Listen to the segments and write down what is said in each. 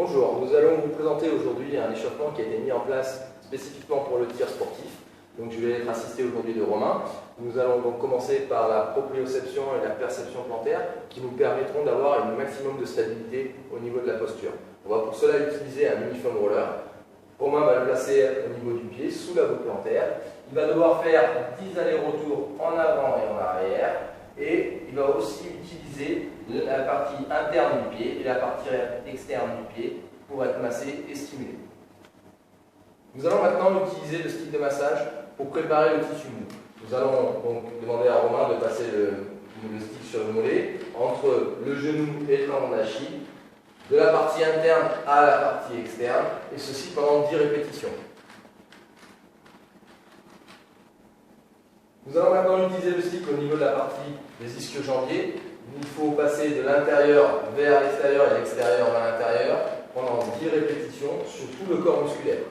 Bonjour, nous allons vous présenter aujourd'hui un échauffement qui a été mis en place spécifiquement pour le tir sportif. Donc je vais être assisté aujourd'hui de Romain. Nous allons donc commencer par la proprioception et la perception plantaire qui nous permettront d'avoir un maximum de stabilité au niveau de la posture. On va pour cela utiliser un mini-foam roller. Romain va le placer au niveau du pied, sous la voûte plantaire. Il va devoir faire 10 allers-retours en avant et en arrière. Et il va aussi utiliser la partie interne du pied et la partie externe du pied pour être massé et stimulé. Nous allons maintenant utiliser le stick de massage pour préparer le tissu mou. Nous allons donc demander à Romain de passer le stick sur le mollet, entre le genou et le tendon d'Achille, de la partie interne à la partie externe, et ceci pendant 10 répétitions. Nous allons maintenant utiliser le stick au niveau de la partie des ischio-jambiers. Il faut passer de l'intérieur vers l'extérieur et l'extérieur vers l'intérieur pendant 10 répétitions sur tout le corps musculaire.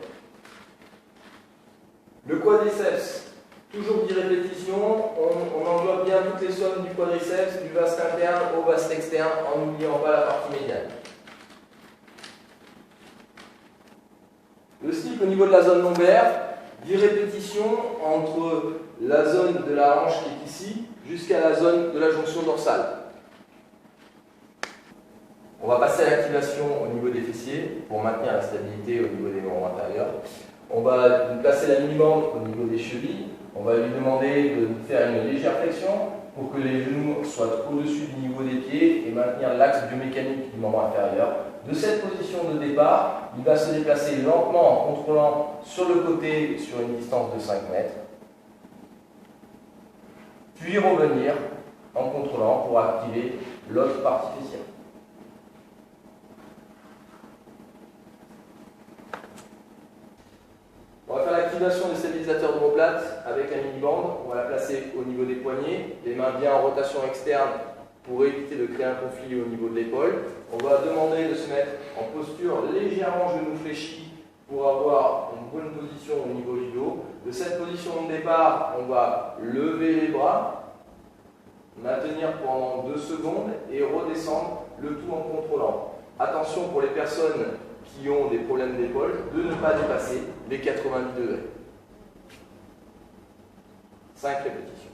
Le quadriceps, toujours 10 répétitions. On englobe bien toutes les zones du quadriceps, du vaste interne au vaste externe en n'oubliant pas la partie médiane. Le stick au niveau de la zone lombaire, 10 répétitions entre la zone de la hanche qui est ici jusqu'à la zone de la jonction dorsale. On va passer à l'activation au niveau des fessiers pour maintenir la stabilité au niveau des membres intérieurs. On va placer la mini-bande au niveau des chevilles. On va lui demander de faire une légère flexion pour que les genoux soient au-dessus du niveau des pieds et maintenir l'axe biomécanique du membre inférieur. De cette position de départ, il va se déplacer lentement en contrôlant sur le côté sur une distance de 5 mètres. Puis revenir en contrôlant pour activer l'autre partie fessière. On va faire l'activation des stabilisateurs d'omoplate avec la mini-bande. On va la placer au niveau des poignets, les mains bien en rotation externe pour éviter de créer un conflit au niveau de l'épaule. On va demander de se mettre en posture légèrement genou fléchi pour avoir une bonne position au niveau du dos. De cette position de départ, on va lever les bras, maintenir pendant 2 secondes et redescendre, le tout en contrôlant. Attention pour les personnes qui ont des problèmes d'épaule, de ne pas dépasser les 90 degrés. 5 répétitions.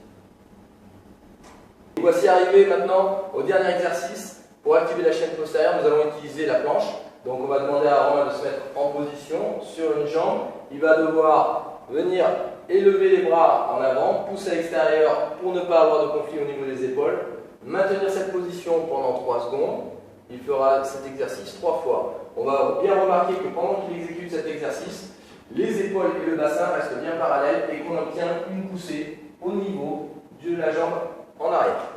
Et voici arrivé maintenant au dernier exercice. Pour activer la chaîne postérieure, nous allons utiliser la planche. Donc on va demander à Romain de se mettre en position sur une jambe. Il va devoir venir élever les bras en avant, pousser à l'extérieur pour ne pas avoir de conflit au niveau des épaules. Maintenir cette position pendant 3 secondes. Il fera cet exercice 3 fois. On va bien remarquer que pendant qu'il exécute cet exercice, les épaules et le bassin restent bien parallèles et qu'on obtient une poussée au niveau de la jambe en arrière.